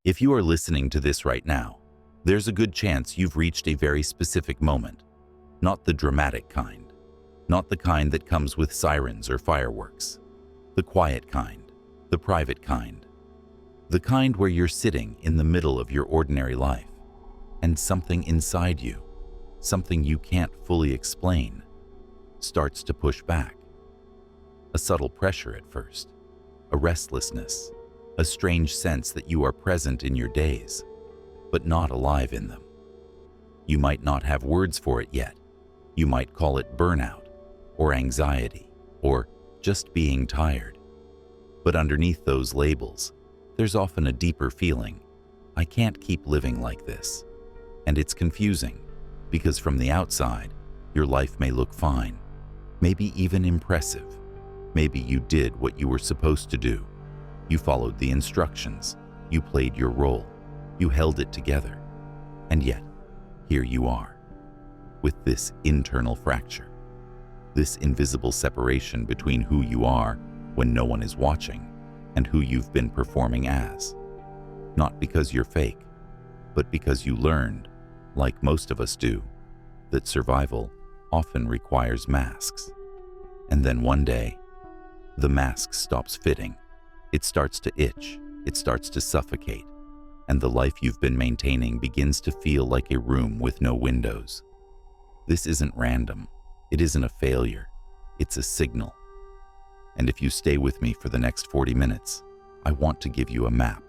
If you are listening to this right now, there's a good chance you've reached a very specific moment. Not the dramatic kind. Not the kind that comes with sirens or fireworks. The quiet kind. The private kind. The kind where you're sitting in the middle of your ordinary life, and something inside you, something you can't fully explain, starts to push back. A subtle pressure at first, a restlessness, a strange sense that you are present in your days, but not alive in them. You might not have words for it yet. You might call it burnout, or anxiety, or just being tired. But underneath those labels, there's often a deeper feeling. I can't keep living like this. And it's confusing, because from the outside, your life may look fine, maybe even impressive. Maybe you did what you were supposed to do. You followed the instructions. You played your role. You held it together. And yet, here you are, with this internal fracture, this invisible separation between who you are when no one is watching and who you've been performing as. Not because you're fake, but because you learned, like most of us do, that survival often requires masks. And then one day, the mask stops fitting. It starts to itch, it starts to suffocate, and the life you've been maintaining begins to feel like a room with no windows. This isn't random. It isn't a failure. It's a signal. And if you stay with me for the next 40 minutes, I want to give you a map.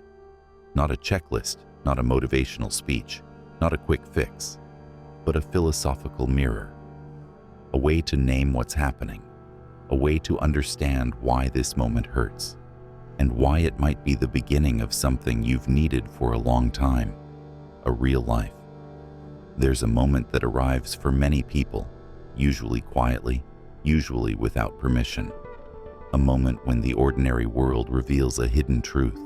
Not a checklist, not a motivational speech, not a quick fix, but a philosophical mirror. A way to name what's happening. A way to understand why this moment hurts, and why it might be the beginning of something you've needed for a long time, a real life. There's a moment that arrives for many people, usually quietly, usually without permission. A moment when the ordinary world reveals a hidden truth.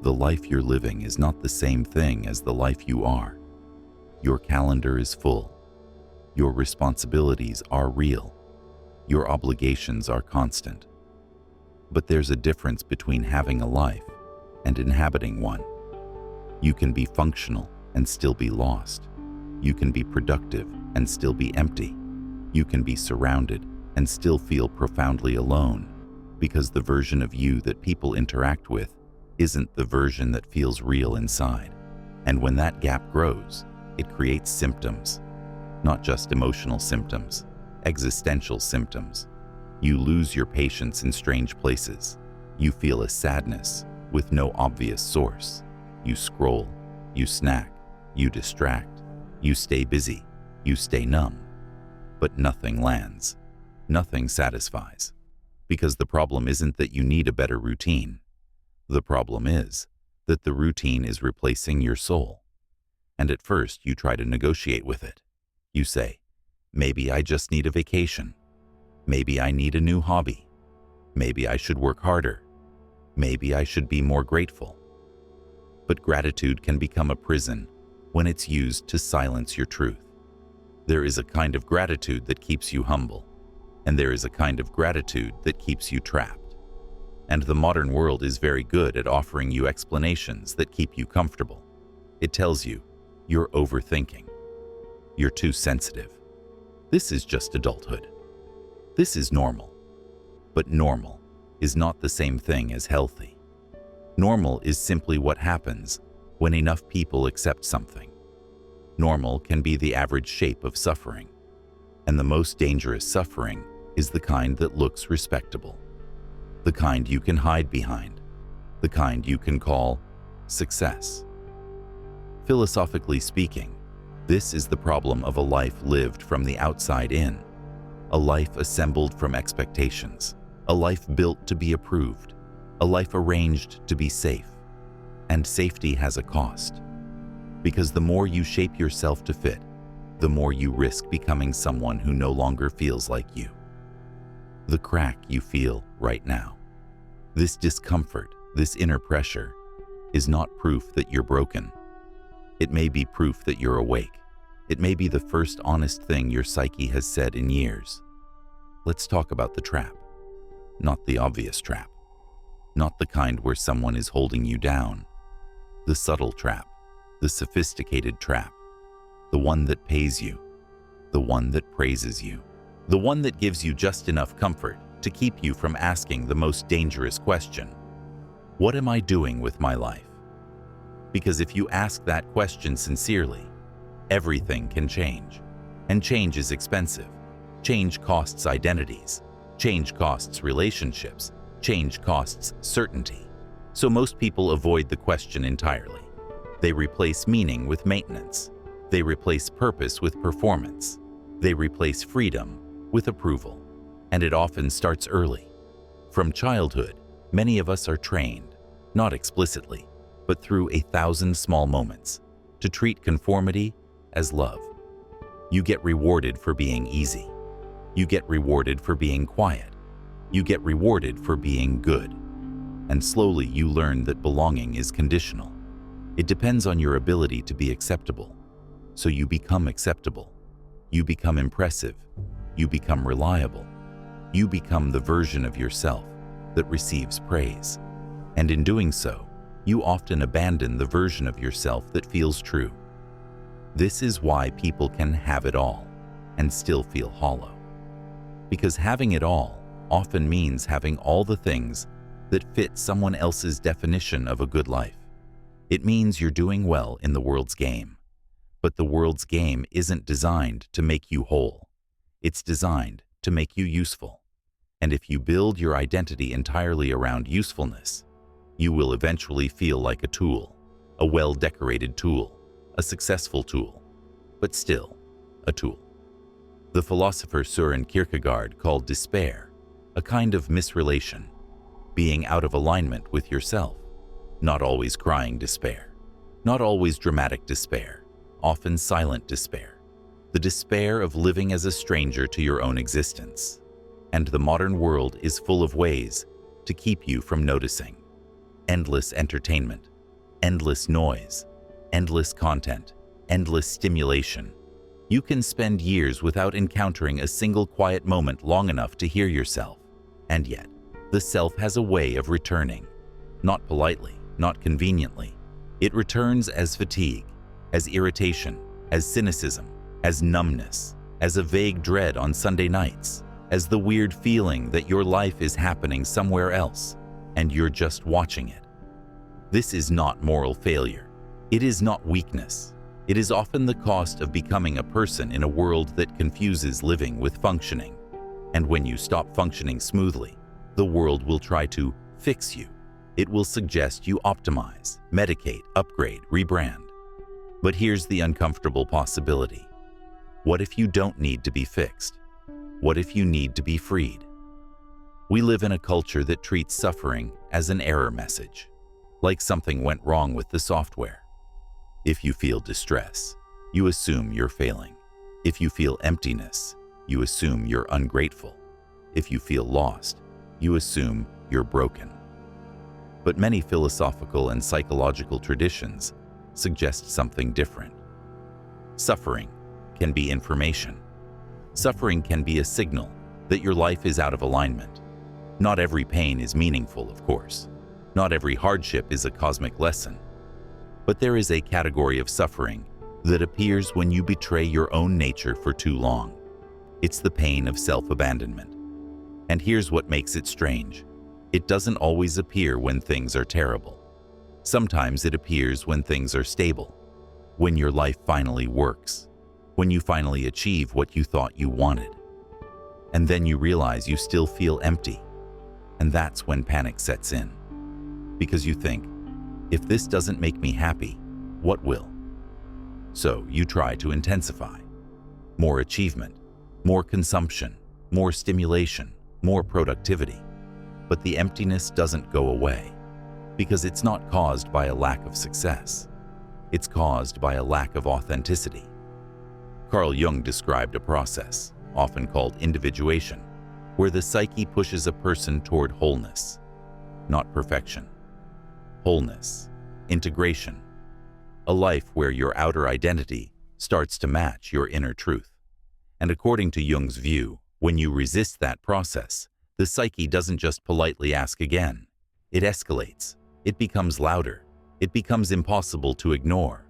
The life you're living is not the same thing as the life you are. Your calendar is full. Your responsibilities are real. Your obligations are constant. But there's a difference between having a life and inhabiting one. You can be functional and still be lost. You can be productive and still be empty. You can be surrounded and still feel profoundly alone, because the version of you that people interact with isn't the version that feels real inside. And when that gap grows, it creates symptoms, not just emotional symptoms, existential symptoms. You lose your patience in strange places. You feel a sadness with no obvious source. You scroll, you snack, you distract, you stay busy, you stay numb. But nothing lands. Nothing satisfies. Because the problem isn't that you need a better routine. The problem is that the routine is replacing your soul. And at first you try to negotiate with it. You say, maybe I just need a vacation. Maybe I need a new hobby. Maybe I should work harder. Maybe I should be more grateful. But gratitude can become a prison when it's used to silence your truth. There is a kind of gratitude that keeps you humble, and there is a kind of gratitude that keeps you trapped. And the modern world is very good at offering you explanations that keep you comfortable. It tells you, you're overthinking. You're too sensitive. This is just adulthood. This is normal. But normal is not the same thing as healthy. Normal is simply what happens when enough people accept something. Normal can be the average shape of suffering. And the most dangerous suffering is the kind that looks respectable. The kind you can hide behind. The kind you can call success. Philosophically speaking, this is the problem of a life lived from the outside in. A life assembled from expectations. A life built to be approved. A life arranged to be safe. And safety has a cost. Because the more you shape yourself to fit, the more you risk becoming someone who no longer feels like you. The crack you feel right now, this discomfort, this inner pressure, is not proof that you're broken. It may be proof that you're awake. It may be the first honest thing your psyche has said in years. Let's talk about the trap. Not the obvious trap. Not the kind where someone is holding you down. the subtle trap, the sophisticated trap, the one that pays you, the one that praises you, the one that gives you just enough comfort to keep you from asking the most dangerous question: what am I doing with my life? Because if you ask that question sincerely, everything can change. And change is expensive. Change costs identities. Change costs relationships. Change costs certainty. So most people avoid the question entirely. They replace meaning with maintenance. They replace purpose with performance. They replace freedom with approval. And it often starts early. From childhood, many of us are trained, not explicitly, but through 1,000 small moments, to treat conformity as love. You get rewarded for being easy. You get rewarded for being quiet. You get rewarded for being good. And slowly you learn that belonging is conditional. It depends on your ability to be acceptable. So you become acceptable. You become impressive. You become reliable. You become the version of yourself that receives praise. And in doing so, you often abandon the version of yourself that feels true. This is why people can have it all and still feel hollow. Because having it all often means having all the things that fit someone else's definition of a good life. It means you're doing well in the world's game. But the world's game isn't designed to make you whole. It's designed to make you useful. And if you build your identity entirely around usefulness, you will eventually feel like a tool, a well-decorated tool, a successful tool, but still a tool. The philosopher Søren Kierkegaard called despair a kind of misrelation, being out of alignment with yourself, not always crying despair, not always dramatic despair, often silent despair, the despair of living as a stranger to your own existence. And the modern world is full of ways to keep you from noticing. Endless entertainment, endless noise, endless content, endless stimulation. You can spend years without encountering a single quiet moment long enough to hear yourself. And yet, the self has a way of returning. Not politely, not conveniently. It returns as fatigue, as irritation, as cynicism, as numbness, as a vague dread on Sunday nights, as the weird feeling that your life is happening somewhere else, and you're just watching it. This is not moral failure. It is not weakness. It is often the cost of becoming a person in a world that confuses living with functioning. And when you stop functioning smoothly, the world will try to fix you. It will suggest you optimize, medicate, upgrade, rebrand. But here's the uncomfortable possibility. What if you don't need to be fixed? What if you need to be freed? We live in a culture that treats suffering as an error message, like something went wrong with the software. If you feel distress, you assume you're failing. If you feel emptiness, you assume you're ungrateful. If you feel lost, you assume you're broken. But many philosophical and psychological traditions suggest something different. Suffering can be information. Suffering can be a signal that your life is out of alignment. Not every pain is meaningful, of course. Not every hardship is a cosmic lesson. But there is a category of suffering that appears when you betray your own nature for too long. It's the pain of self-abandonment. And here's what makes it strange. It doesn't always appear when things are terrible. Sometimes it appears when things are stable, when your life finally works, when you finally achieve what you thought you wanted. And then you realize you still feel empty. And that's when panic sets in. Because you think, if this doesn't make me happy, what will? So you try to intensify. More achievement, more consumption, more stimulation, more productivity. But the emptiness doesn't go away, because it's not caused by a lack of success. It's caused by a lack of authenticity. Carl Jung described a process, often called individuation, where the psyche pushes a person toward wholeness, not perfection. Wholeness, integration, a life where your outer identity starts to match your inner truth. And according to Jung's view, when you resist that process, the psyche doesn't just politely ask again. It escalates. It becomes louder. It becomes impossible to ignore.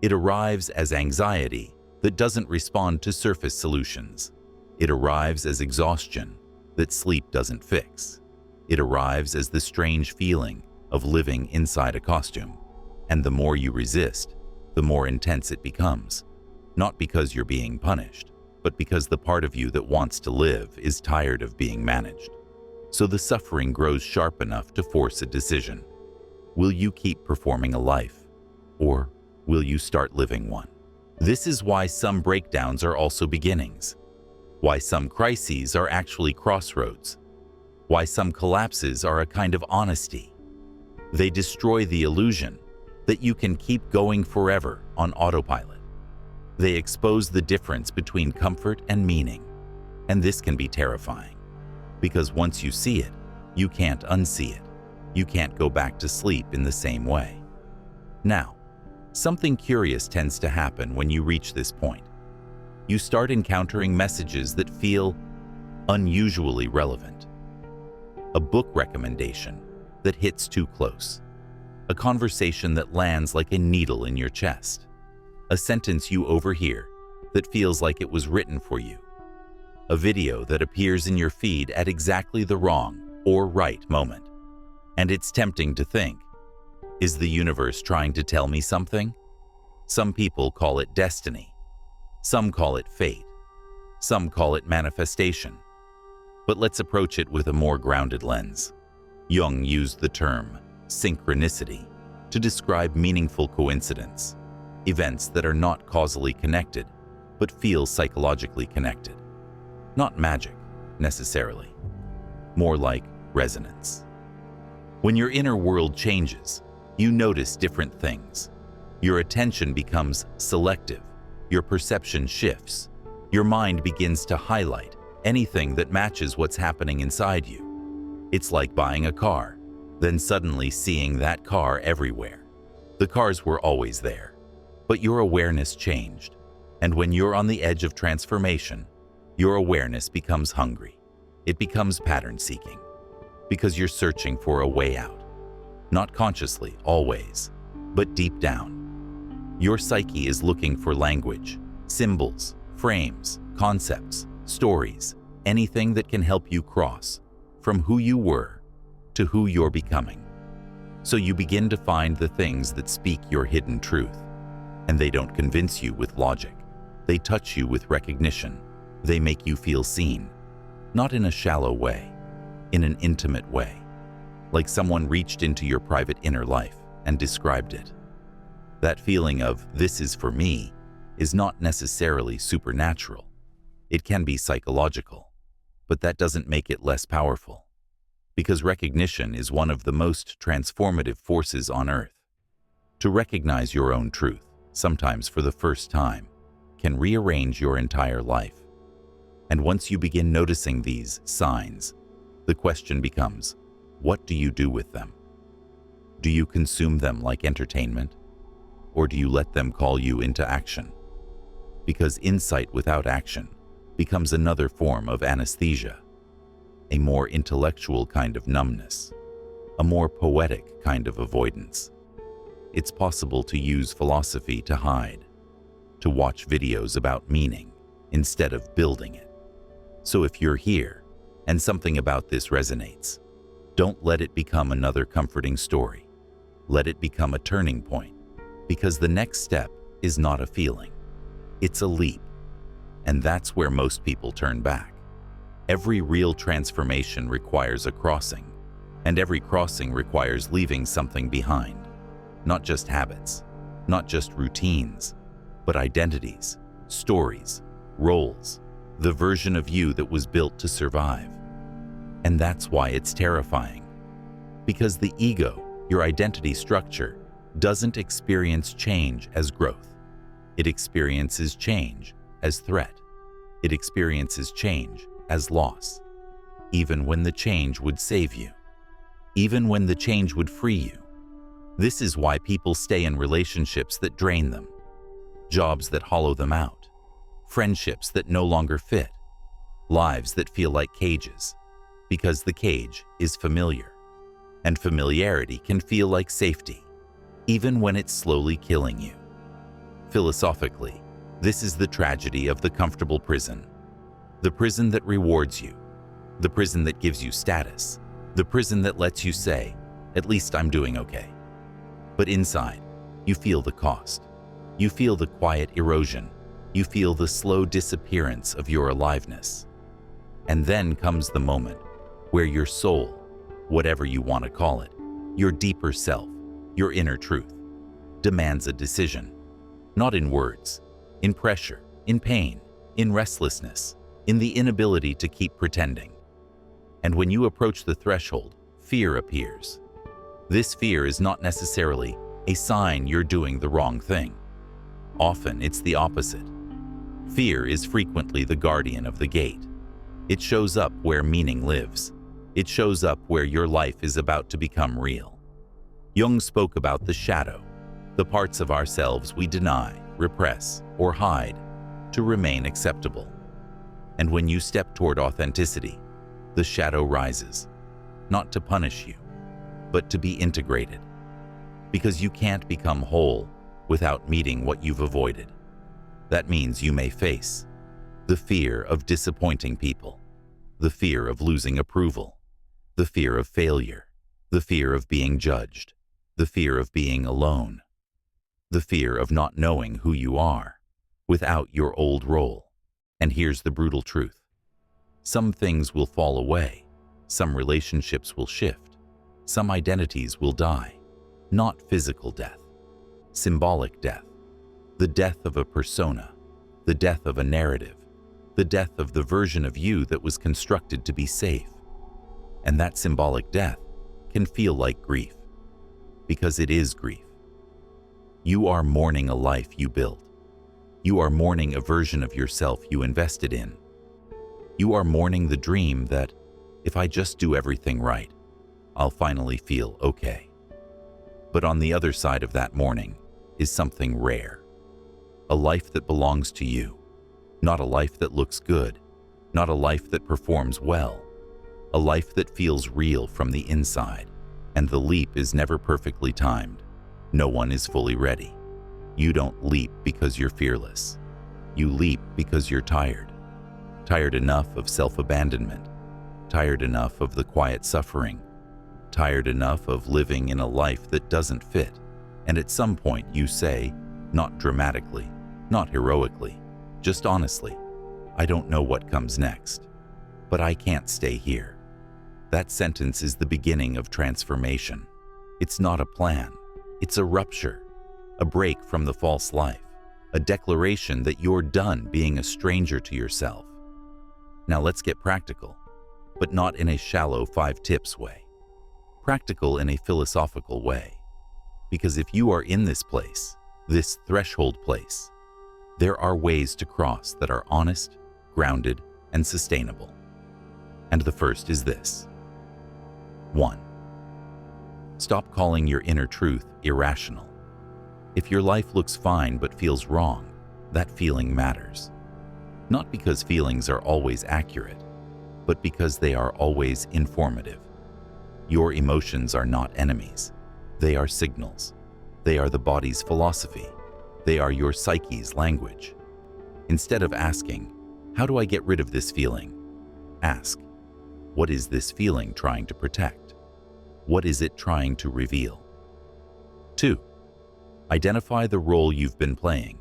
It arrives as anxiety that doesn't respond to surface solutions. It arrives as exhaustion that sleep doesn't fix. It arrives as the strange feeling of living inside a costume. And the more you resist, the more intense it becomes. Not because you're being punished, but because the part of you that wants to live is tired of being managed. So the suffering grows sharp enough to force a decision. Will you keep performing a life, or will you start living one? This is why some breakdowns are also beginnings, why some crises are actually crossroads, why some collapses are a kind of honesty. They destroy the illusion that you can keep going forever on autopilot. They expose the difference between comfort and meaning, and this can be terrifying, because once you see it, you can't unsee it. You can't go back to sleep in the same way. Now, something curious tends to happen when you reach this point. You start encountering messages that feel unusually relevant. A book recommendation that hits too close. A conversation that lands like a needle in your chest. A sentence you overhear that feels like it was written for you. A video that appears in your feed at exactly the wrong or right moment. And it's tempting to think, is the universe trying to tell me something? Some people call it destiny. Some call it fate. Some call it manifestation. But let's approach it with a more grounded lens. Jung used the term synchronicity to describe meaningful coincidence, events that are not causally connected, but feel psychologically connected. Not magic, necessarily. More like resonance. When your inner world changes, you notice different things. Your attention becomes selective. Your perception shifts. Your mind begins to highlight anything that matches what's happening inside you. It's like buying a car, then suddenly seeing that car everywhere. The cars were always there, but your awareness changed. And when you're on the edge of transformation, your awareness becomes hungry. It becomes pattern-seeking, because you're searching for a way out. Not consciously, always, but deep down. Your psyche is looking for language, symbols, frames, concepts, stories, anything that can help you cross from who you were to who you're becoming. So you begin to find the things that speak your hidden truth, and they don't convince you with logic. They touch you with recognition. They make you feel seen, not in a shallow way, in an intimate way, like someone reached into your private inner life and described it. That feeling of "this is for me" is not necessarily supernatural. It can be psychological, but that doesn't make it less powerful, because recognition is one of the most transformative forces on earth. To recognize your own truth, sometimes for the first time, can rearrange your entire life. And once you begin noticing these signs, the question becomes, what do you do with them? Do you consume them like entertainment? Or do you let them call you into action? Because insight without action becomes another form of anesthesia, a more intellectual kind of numbness, a more poetic kind of avoidance. It's possible to use philosophy to hide, to watch videos about meaning instead of building it. So if you're here and something about this resonates, don't let it become another comforting story. Let it become a turning point, because the next step is not a feeling, it's a leap. And that's where most people turn back. Every real transformation requires a crossing, and every crossing requires leaving something behind. Not just habits, not just routines, but identities, stories, roles, the version of you that was built to survive. And that's why it's terrifying. Because the ego, your identity structure, doesn't experience change as growth. It experiences change as threat. It experiences change as loss. Even when the change would save you. Even when the change would free you. This is why people stay in relationships that drain them, jobs that hollow them out, friendships that no longer fit, lives that feel like cages, because the cage is familiar, and familiarity can feel like safety. even when it's slowly killing you. Philosophically, this is the tragedy of the comfortable prison. The prison that rewards you, the prison that gives you status, the prison that lets you say, "At least I'm doing okay." But inside, you feel the cost. You feel the quiet erosion. You feel the slow disappearance of your aliveness. And then comes the moment where your soul, whatever you want to call it, your deeper self, your inner truth, demands a decision. Not in words, in pressure, in pain, in restlessness, in the inability to keep pretending. And when you approach the threshold, fear appears. This fear is not necessarily a sign you're doing the wrong thing. Often it's the opposite. Fear is frequently the guardian of the gate. It shows up where meaning lives. It shows up where your life is about to become real. Jung spoke about the shadow, the parts of ourselves we deny, repress, or hide to remain acceptable. And when you step toward authenticity, the shadow rises, not to punish you, but to be integrated. Because you can't become whole without meeting what you've avoided. That means you may face the fear of disappointing people, the fear of losing approval, the fear of failure, the fear of being judged, the fear of being alone, the fear of not knowing who you are without your old role. And here's the brutal truth. Some things will fall away, some relationships will shift, some identities will die. Not physical death, symbolic death, the death of a persona, the death of a narrative, the death of the version of you that was constructed to be safe. And that symbolic death can feel like grief, because it is grief. You are mourning a life you built. You are mourning a version of yourself you invested in. You are mourning the dream that, if I just do everything right, I'll finally feel okay. But on the other side of that mourning is something rare. A life that belongs to you. Not a life that looks good. Not a life that performs well. A life that feels real from the inside. And the leap is never perfectly timed. No one is fully ready. You don't leap because you're fearless. You leap because you're tired. Tired enough of self-abandonment. Tired enough of the quiet suffering. Tired enough of living in a life that doesn't fit. And at some point you say, not dramatically, not heroically, just honestly, I don't know what comes next, but I can't stay here. That sentence is the beginning of transformation. It's not a plan. It's a rupture, a break from the false life, a declaration that you're done being a stranger to yourself. Now let's get practical, but not in a shallow 5 tips way. Practical in a philosophical way. Because if you are in this place, this threshold place, there are ways to cross that are honest, grounded, and sustainable. And the first is this. 1. Stop calling your inner truth irrational. If your life looks fine but feels wrong, that feeling matters. Not because feelings are always accurate, but because they are always informative. Your emotions are not enemies. They are signals. They are the body's philosophy. They are your psyche's language. Instead of asking, how do I get rid of this feeling? Ask, what is this feeling trying to protect? What is it trying to reveal? 2. Identify the role you've been playing.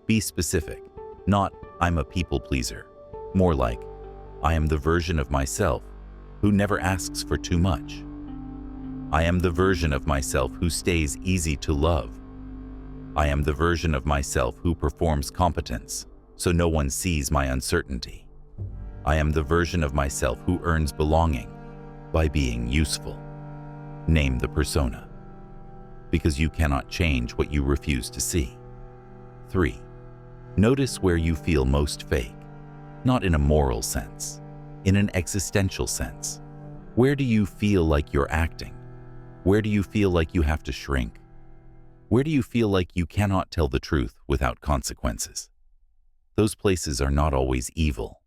Be specific, not I'm a people pleaser. More like, I am the version of myself who never asks for too much. I am the version of myself who stays easy to love. I am the version of myself who performs competence, so no one sees my uncertainty. I am the version of myself who earns belonging by being useful. Name the persona, because you cannot change what you refuse to see. 3. Notice where you feel most fake, not in a moral sense, in an existential sense. Where do you feel like you're acting? Where do you feel like you have to shrink? Where do you feel like you cannot tell the truth without consequences? Those places are not always evil.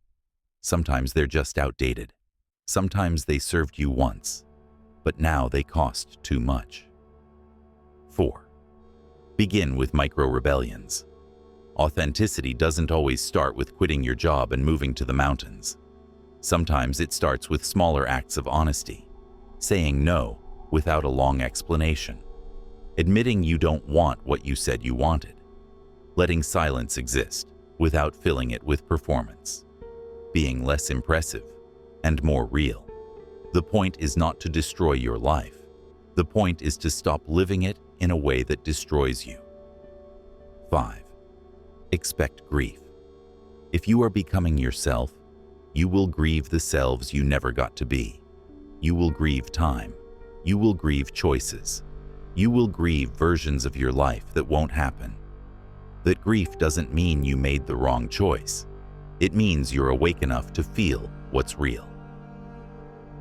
Sometimes they're just outdated. Sometimes they served you once, but now they cost too much. 4. Begin with micro-rebellions. Authenticity doesn't always start with quitting your job and moving to the mountains. Sometimes it starts with smaller acts of honesty, saying no without a long explanation, admitting you don't want what you said you wanted, letting silence exist without filling it with performance, being less impressive and more real. The point is not to destroy your life. The point is to stop living it in a way that destroys you. 5. Expect grief. If you are becoming yourself, you will grieve the selves you never got to be. You will grieve time. You will grieve choices. You will grieve versions of your life that won't happen. That grief doesn't mean you made the wrong choice. It means you're awake enough to feel what's real.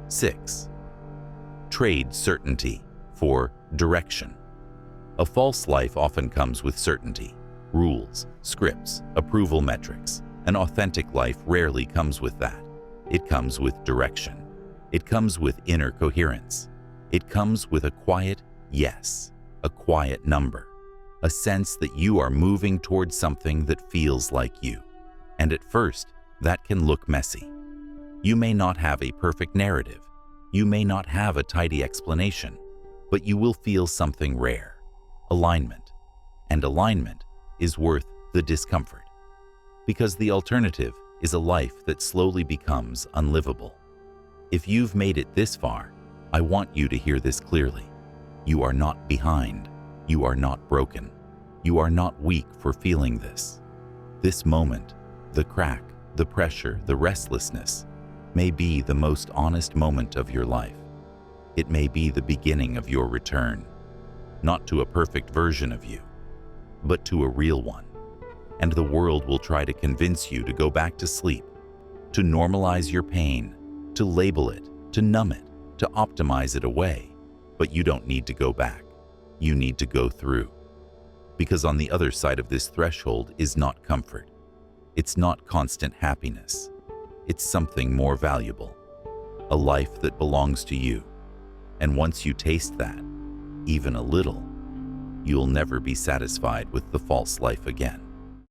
6. Trade certainty for direction. A false life often comes with certainty, rules, scripts, approval metrics. An authentic life rarely comes with that. It comes with direction. It comes with inner coherence. It comes with a quiet yes, a quiet number, a sense that you are moving towards something that feels like you. And at first, that can look messy. You may not have a perfect narrative. You may not have a tidy explanation, but you will feel something rare, alignment. And alignment is worth the discomfort, because the alternative is a life that slowly becomes unlivable. If you've made it this far, I want you to hear this clearly. You are not behind. You are not broken. You are not weak for feeling this. This moment, the crack, the pressure, the restlessness, may be the most honest moment of your life. It may be the beginning of your return, not to a perfect version of you, but to a real one. And the world will try to convince you to go back to sleep, to normalize your pain, to label it, to numb it, to optimize it away. But you don't need to go back. You need to go through. Because on the other side of this threshold is not comfort. It's not constant happiness. It's something more valuable, a life that belongs to you. And once you taste that, even a little, you'll never be satisfied with the false life again.